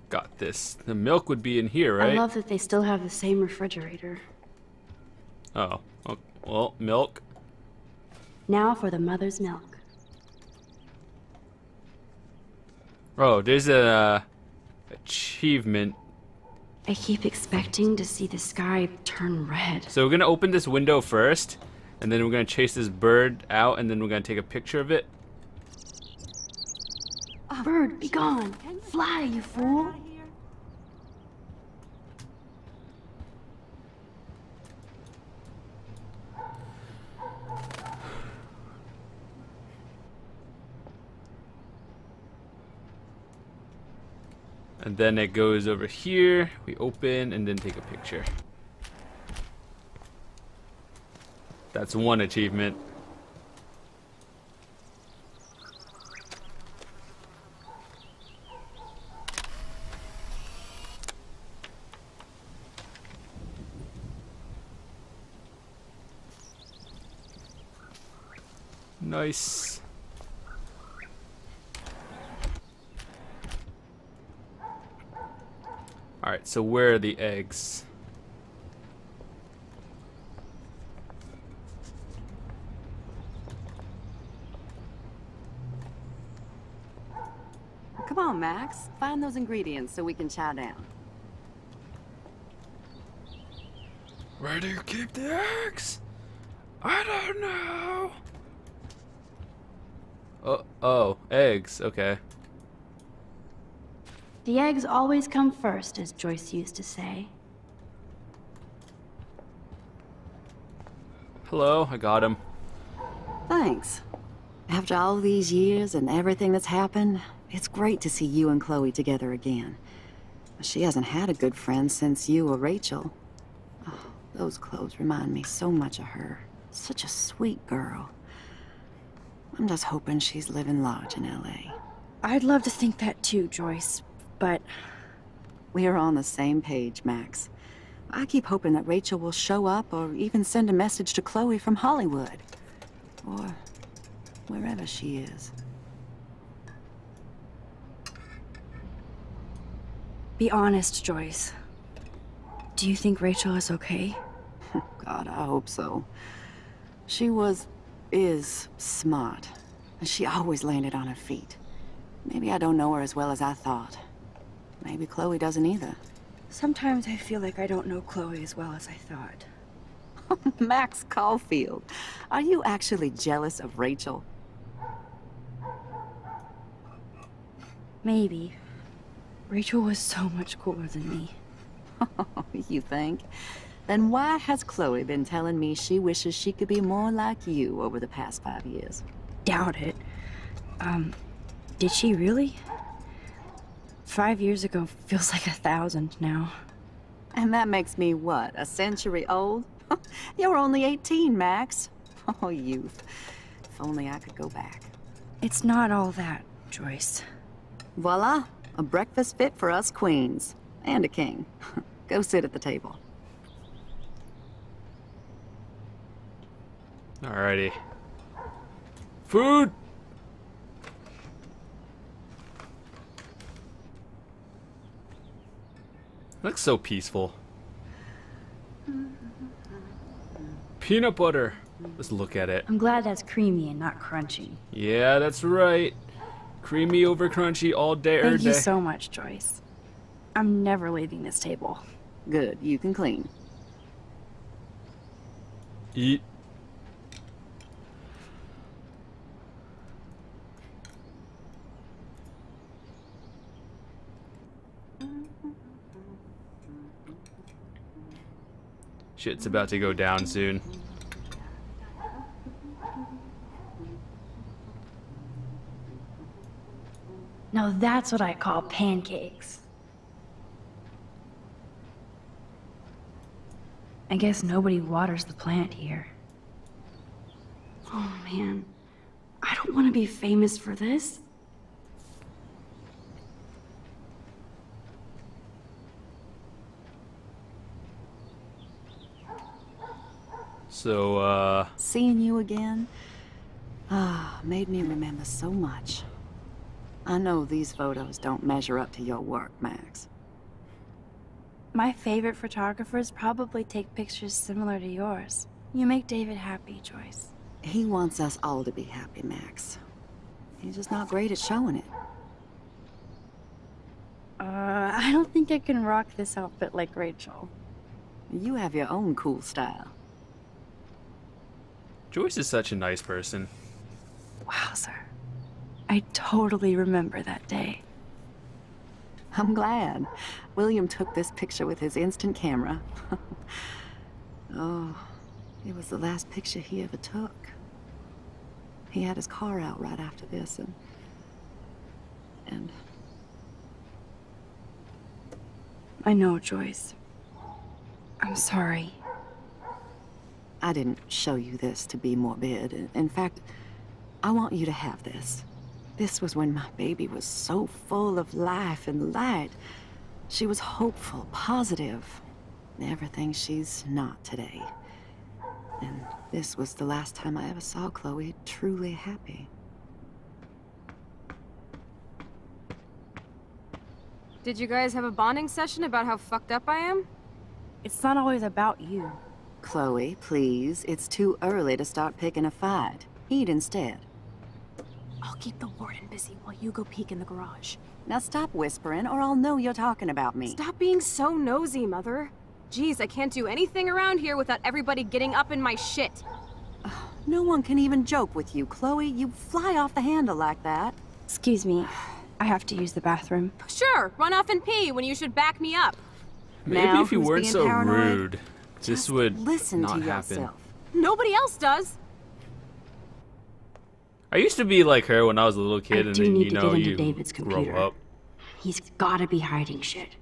got this. The milk would be in here, right? I love that they still have the same refrigerator. Oh, well, milk. Now for the mother's milk. Oh, there's a achievement. I keep expecting to see the sky turn red. So we're gonna open this window first, and then we're gonna chase this bird out, and then we're gonna take a picture of it. Bird, be gone! Fly, you fool! And then it goes over here. We open and then take a picture. That's one achievement. Nice. Alright, so where are the eggs? Come on, Max. Find those ingredients so we can chow down. Where do you keep the eggs? I don't know. Oh, eggs. Okay. The eggs always come first, as Joyce used to say. Hello, I got him. Thanks. After all these years and everything that's happened, it's great to see you and Chloe together again. She hasn't had a good friend since you or Rachel. Oh, those clothes remind me so much of her. Such a sweet girl. I'm just hoping she's living large in LA. I'd love to think that too, Joyce, but... We're on the same page, Max. I keep hoping that Rachel will show up or even send a message to Chloe from Hollywood. Or wherever she is. Be honest, Joyce. Do you think Rachel is okay? God, I hope so. She is smart. And she always landed on her feet. Maybe I don't know her as well as I thought. Maybe Chloe doesn't either. Sometimes I feel like I don't know Chloe as well as I thought. Max Caulfield, are you actually jealous of Rachel? Maybe. Rachel was so much cooler than me. You think? Then why has Chloe been telling me she wishes she could be more like you over the past 5 years? Doubt it. Did she really? 5 years ago feels like 1,000 now. And that makes me what, a century old? You're only 18, Max. Oh, youth. If only I could go back. It's not all that, Joyce. Voila, a breakfast fit for us queens. And a king. Go sit at the table. Alrighty. Food! Looks so peaceful. Peanut butter. Let's look at it. I'm glad that's creamy and not crunchy. Yeah, that's right. Creamy over crunchy all day, Thank you so much, Joyce. I'm never leaving this table. Good, you can clean. Eat. Shit's about to go down soon. Now that's what I call pancakes. I guess nobody waters the plant here. Oh man, I don't want to be famous for this. So, Seeing you again, made me remember so much. I know these photos don't measure up to your work, Max. My favorite photographers probably take pictures similar to yours. You make David happy, Joyce. He wants us all to be happy, Max. He's just not great at showing it. I don't think I can rock this outfit like Rachel. You have your own cool style. Joyce is such a nice person. Wowzer. I totally remember that day. I'm glad. William took this picture with his instant camera. Oh, it was the last picture he ever took. He had his car out right after this, and... I know, Joyce. I'm sorry. I didn't show you this to be morbid. In fact, I want you to have this. This was when my baby was so full of life and light. She was hopeful, positive. Everything she's not today. And this was the last time I ever saw Chloe truly happy. Did you guys have a bonding session about how fucked up I am? It's not always about you. Chloe, please. It's too early to start picking a fight. Eat instead. I'll keep the warden busy while you go peek in the garage. Now stop whispering, or I'll know you're talking about me. Stop being so nosy, Mother. Jeez, I can't do anything around here without everybody getting up in my shit. No one can even joke with you, Chloe. You fly off the handle like that. Excuse me. I have to use the bathroom. Sure, run off and pee when you should back me up. Maybe Now, if you who's weren't being so paranoid? rude, this Just would listen not to happen. yourself. Nobody else does. I used to be like her when I was a little kid, I and do then need you to know get into you David's grow computer. up. He's gotta be hiding shit.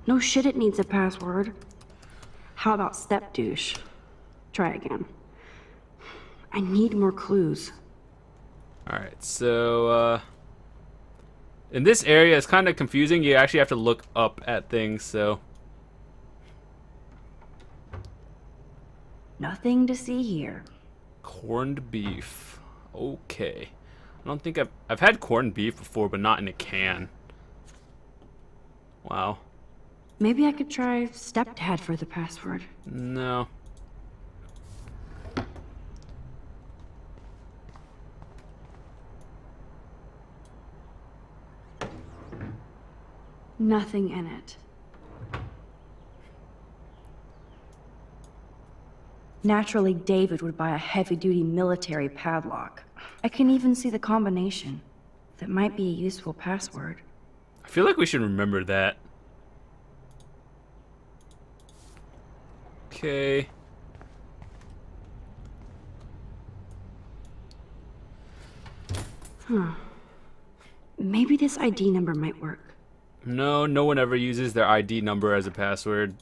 No shit, it needs a password. How about step douche? Try again. I need more clues. All right, so in this area, it's kind of confusing. You actually have to look up at things. So Nothing to see here. corned beef. Okay, I don't think I've had corned beef before, but not in a can. Wow. Maybe I could try stepdad for the password. No. Nothing in it. Naturally, David would buy a heavy-duty military padlock. I can even see the combination. That might be a useful password. I feel like we should remember that. Okay. Maybe this ID number might work. No, no one ever uses their ID number as a password.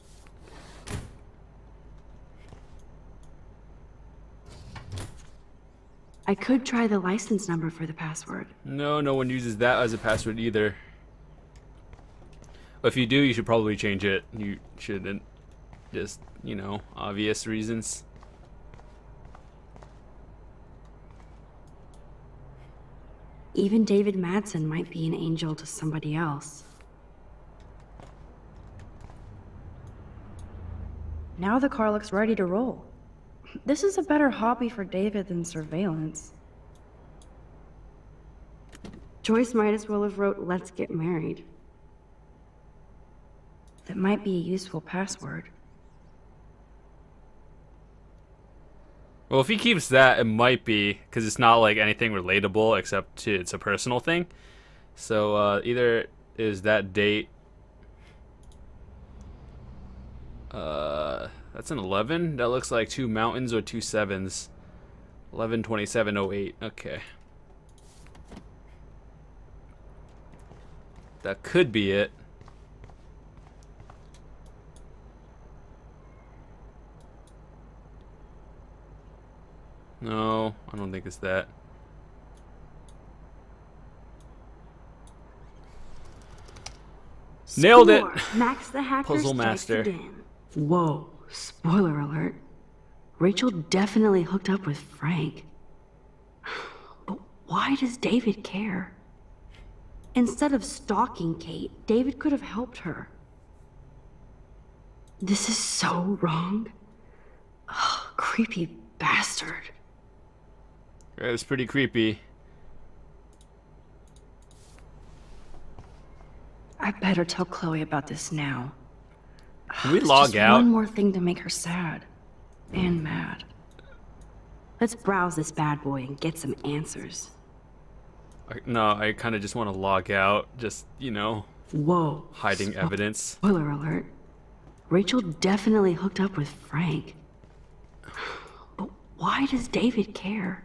I could try the license number for the password. No, no one uses that as a password either. If you do, you should probably change it. You shouldn't. Just, you know, obvious reasons. Even David Madsen might be an angel to somebody else. Now the car looks ready to roll. This is a better hobby for David than surveillance. Joyce might as well have wrote, "Let's get married." That might be a useful password. Well, if he keeps that, it might be, because it's not like anything relatable except to it's a personal thing. So either is that date. That's an 11. That looks like 2 mountains or 2 sevens. 11/27/08. Okay. That could be it. No, I don't think it's that. Nailed it. Score! Max the hacker Puzzle strikes master. again. Whoa, spoiler alert. Rachel definitely hooked up with Frank. But why does David care? Instead of stalking Kate, David could have helped her. This is so wrong. Ugh, creepy bastard. It was pretty creepy. I better tell Chloe about this now. Can we It's log just out? one more thing to make her sad. And mad. Let's browse this bad boy and get some answers. No, I kind of just want to log out. Just, you know, Whoa. hiding evidence. Spoiler alert. Rachel definitely hooked up with Frank. But why does David care?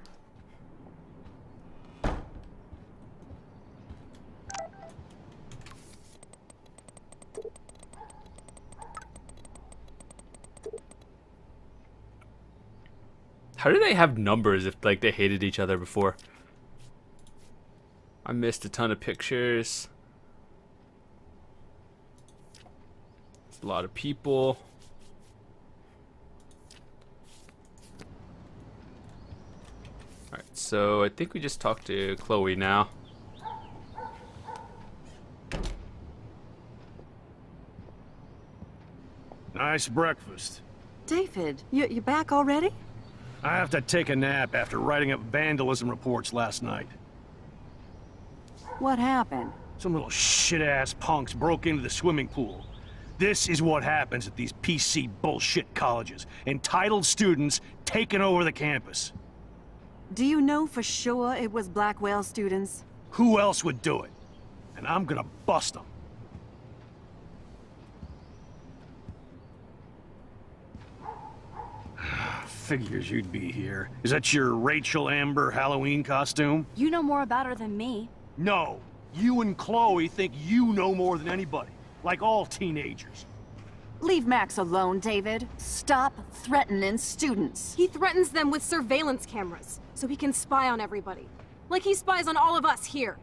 How do they have numbers if, like, they hated each other before? I missed a ton of pictures. There's a lot of people. Alright, so I think we just talked to Chloe now. Nice breakfast. David, you're back already? I have to take a nap after writing up vandalism reports last night. What happened? Some little shit-ass punks broke into the swimming pool. This is what happens at these PC bullshit colleges. Entitled students taking over the campus. Do you know for sure it was Blackwell students? Who else would do it? And I'm gonna bust them. Figures you'd be here. Is that your Rachel Amber Halloween costume? You know more about her than me. No. You and Chloe think you know more than anybody. Like all teenagers. Leave Max alone, David. Stop threatening students. He threatens them with surveillance cameras, so he can spy on everybody. Like he spies on all of us here.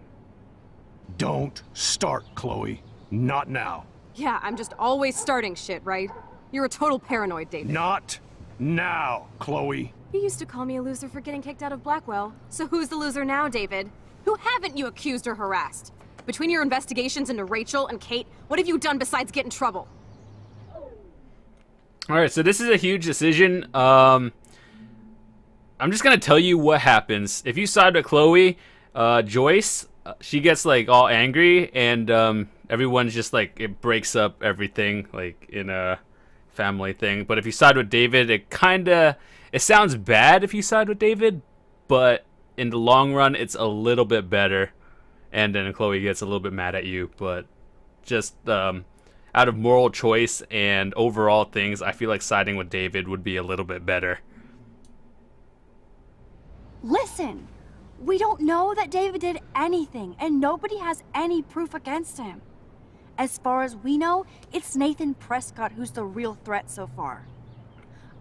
Don't start, Chloe. Not now. Yeah, I'm just always starting shit, right? You're a total paranoid, David. Not now, Chloe. You used to call me a loser for getting kicked out of Blackwell. So who's the loser now, David? Who haven't you accused or harassed? Between your investigations into Rachel and Kate, what have you done besides get in trouble? Alright, so this is a huge decision. I'm just gonna tell you what happens. If you side with Chloe, Joyce, she gets like all angry, and everyone's just like, it breaks up everything, like in a family thing. But if you side with David, it sounds bad if you side with David, but in the long run, it's a little bit better. And then Chloe gets a little bit mad at you, but just out of moral choice and overall things, I feel like siding with David would be a little bit better. Listen, we don't know that David did anything, and nobody has any proof against him. As far as we know, it's Nathan Prescott who's the real threat so far.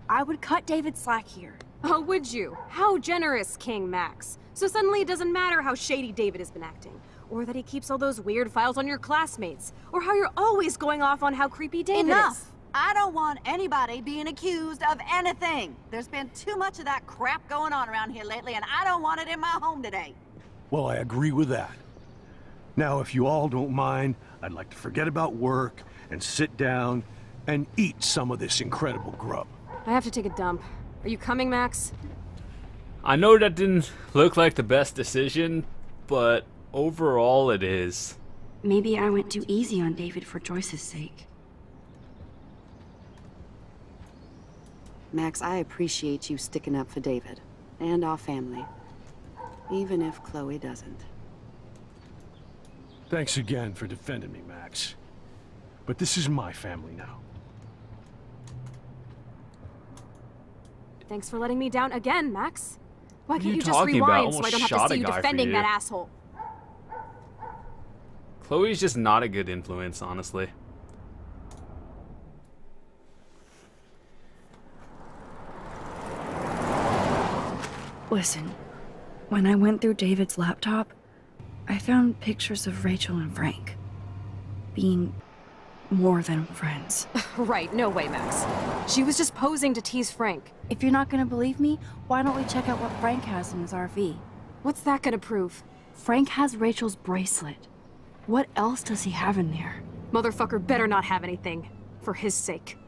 I would cut David slack here. Oh, would you? How generous, King Max. So suddenly it doesn't matter how shady David has been acting, or that he keeps all those weird files on your classmates, or how you're always going off on how creepy David Enough! is. I don't want anybody being accused of anything. There's been too much of that crap going on around here lately, and I don't want it in my home today. Well, I agree with that. Now, if you all don't mind, I'd like to forget about work and sit down and eat some of this incredible grub. I have to take a dump. Are you coming, Max? I know that didn't look like the best decision, but overall it is. Maybe I went too easy on David for Joyce's sake. Max, I appreciate you sticking up for David and our family, even if Chloe doesn't. Thanks again for defending me, Max. But this is my family now. Thanks for letting me down again, Max. Why What are can't you you just talking about? rewind so I Almost don't have shot to a see you guy for defending you. that asshole? Chloe's just not a good influence, honestly. Listen, when I went through David's laptop, I found pictures of Rachel and Frank being more than friends. Right, no way, Max. She was just posing to tease Frank. If you're not gonna believe me, why don't we check out what Frank has in his RV? What's that gonna prove? Frank has Rachel's bracelet. What else does he have in there? Motherfucker better not have anything. For his sake.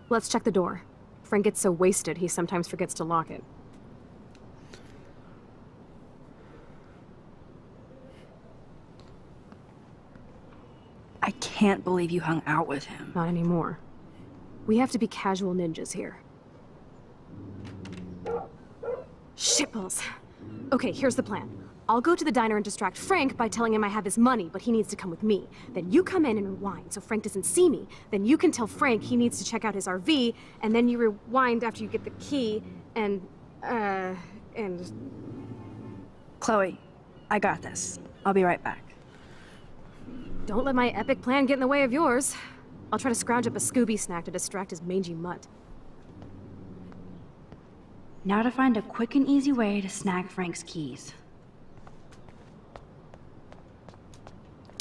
Let's check the door. Frank gets so wasted, he sometimes forgets to lock it. I can't believe you hung out with him. Not anymore. We have to be casual ninjas here. Shitballs. Okay, here's the plan. I'll go to the diner and distract Frank by telling him I have his money, but he needs to come with me. Then you come in and rewind so Frank doesn't see me. Then you can tell Frank he needs to check out his RV, and then you rewind after you get the key, and... Chloe, I got this. I'll be right back. Don't let my epic plan get in the way of yours. I'll try to scrounge up a Scooby snack to distract his mangy mutt. Now to find a quick and easy way to snag Frank's keys.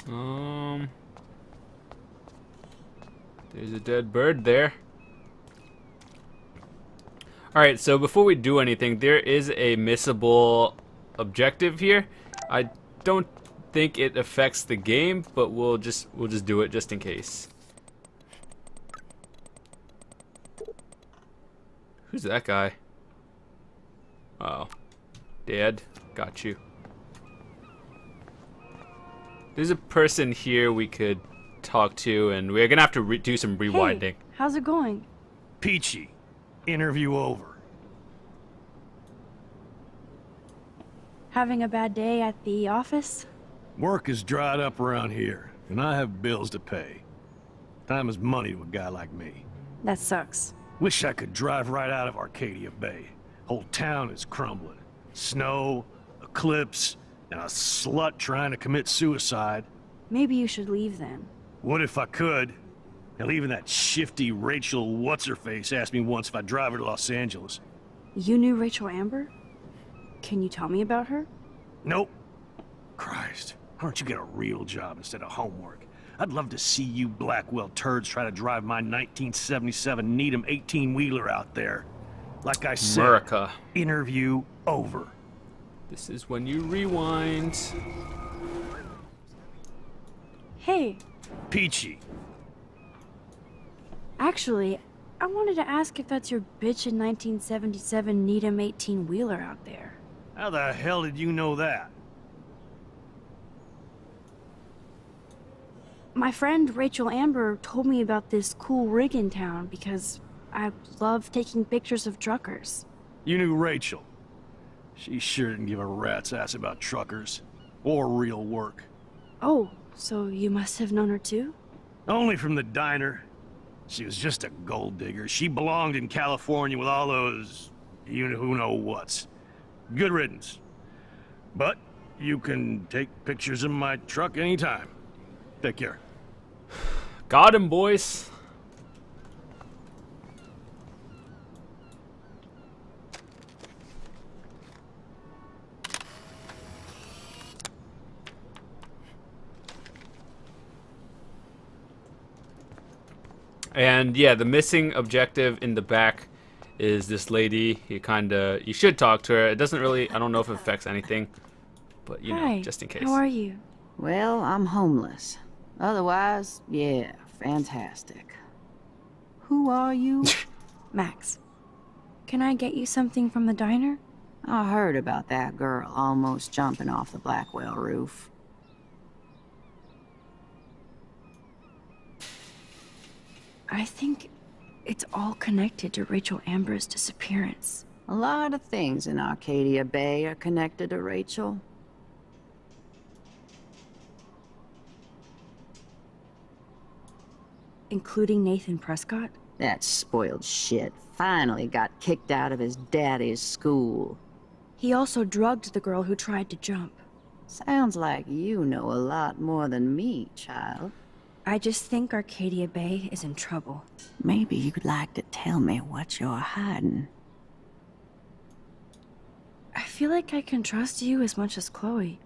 There's a dead bird there. Alright, so before we do anything, there is a missable objective here. I don't think it affects the game, but we'll just do it just in case. Who's that guy? Oh, dead. Got you. There's a person here we could talk to, and we're gonna have to do some rewinding. Hey, how's it going? Peachy. Interview over. Having a bad day at the office? Work is dried up around here, and I have bills to pay. Time is money to a guy like me. That sucks. Wish I could drive right out of Arcadia Bay. Whole town is crumbling. Snow, eclipse, and a slut trying to commit suicide. Maybe you should leave then. What if I could? Hell, even that shifty Rachel What's-Her-Face asked me once if I'd drive her to Los Angeles. You knew Rachel Amber? Can you tell me about her? Nope. Christ, why don't you get a real job instead of homework? I'd love to see you Blackwell turds try to drive my 1977 Needham 18-wheeler out there. Like I said, America. Interview over. This is when you rewind. Hey, Peachy. actually, I wanted to ask if that's your bitchin' 1977 Needham 18-wheeler out there. How the hell did you know that? My friend Rachel Amber told me about this cool rig in town because I love taking pictures of truckers. You knew Rachel. She sure didn't give a rat's ass about truckers. Or real work. Oh, so you must have known her too? Only from the diner. She was just a gold digger. She belonged in California with all those... you-know-who-know-whats. Good riddance. But you can take pictures of my truck anytime. Take care. Got him, boys. And yeah, the missing objective in the back is this lady. You should talk to her. It doesn't really, I don't know if it affects anything, but you know, Hi, just in case. how are you? Well, I'm homeless. Otherwise, yeah, fantastic. Who are you? Max, can I get you something from the diner? I heard about that girl almost jumping off the Blackwell roof. I think it's all connected to Rachel Amber's disappearance. A lot of things in Arcadia Bay are connected to Rachel. Including Nathan Prescott? That spoiled shit finally got kicked out of his daddy's school. He also drugged the girl who tried to jump. Sounds like you know a lot more than me, child. I just think Arcadia Bay is in trouble. Maybe you'd like to tell me what you're hiding. I feel like I can trust you as much as Chloe.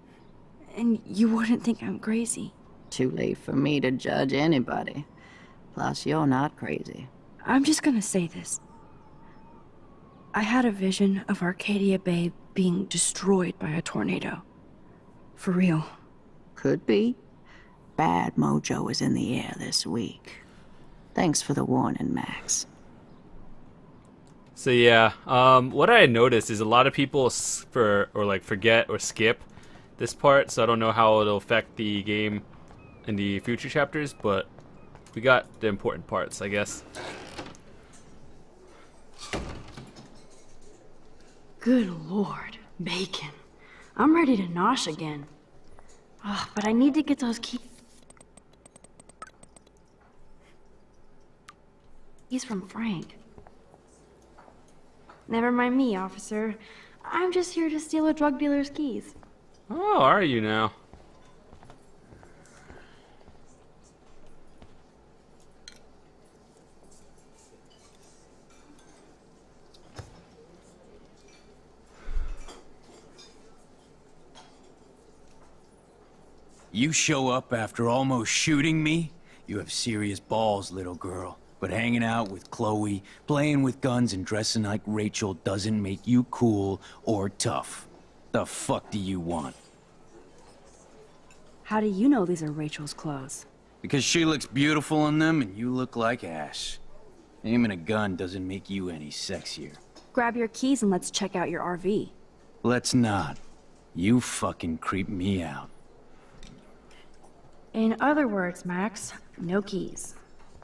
and you wouldn't think I'm crazy. Too late for me to judge anybody. Plus, you're not crazy. I'm just gonna say this. I had a vision of Arcadia Bay being destroyed by a tornado. For real. Could be. Bad mojo is in the air this week. Thanks for the warning, Max. So yeah, what I noticed is a lot of people forget or skip this part, so I don't know how it'll affect the game in the future chapters, but we got the important parts, I guess. Good lord, bacon. I'm ready to nosh again. Oh, but I need to get those keys from Frank. Never mind me, officer. I'm just here to steal a drug dealer's keys. Oh, are you now? You show up after almost shooting me? You have serious balls, little girl. But hanging out with Chloe, playing with guns and dressing like Rachel doesn't make you cool or tough. The fuck do you want? How do you know these are Rachel's clothes? Because she looks beautiful in them and you look like ass. Aiming a gun doesn't make you any sexier. Grab your keys and let's check out your RV. Let's not. You fucking creep me out. In other words, Max, no keys.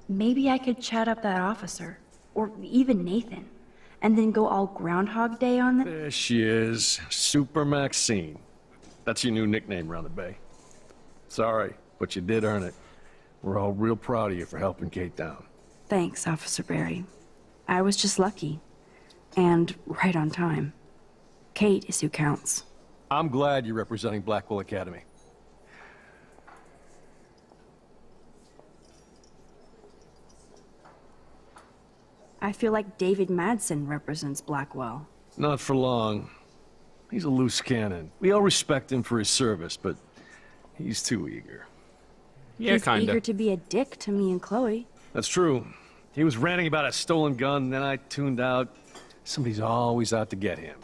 Maybe I could chat up that officer, or even Nathan, and then go all Groundhog Day on them. There she is, Super Maxine. That's your new nickname around the Bay. Sorry, but you did earn it. We're all real proud of you for helping Kate down. Thanks, Officer Barry. I was just lucky. And right on time. Kate is who counts. I'm glad you're representing Blackwell Academy. I feel like David Madsen represents Blackwell. Not for long. He's a loose cannon. We all respect him for his service, but he's too eager. Yeah, He's kinda. eager to be a dick to me and Chloe. That's true. He was ranting about a stolen gun, then I tuned out. Somebody's always out to get him.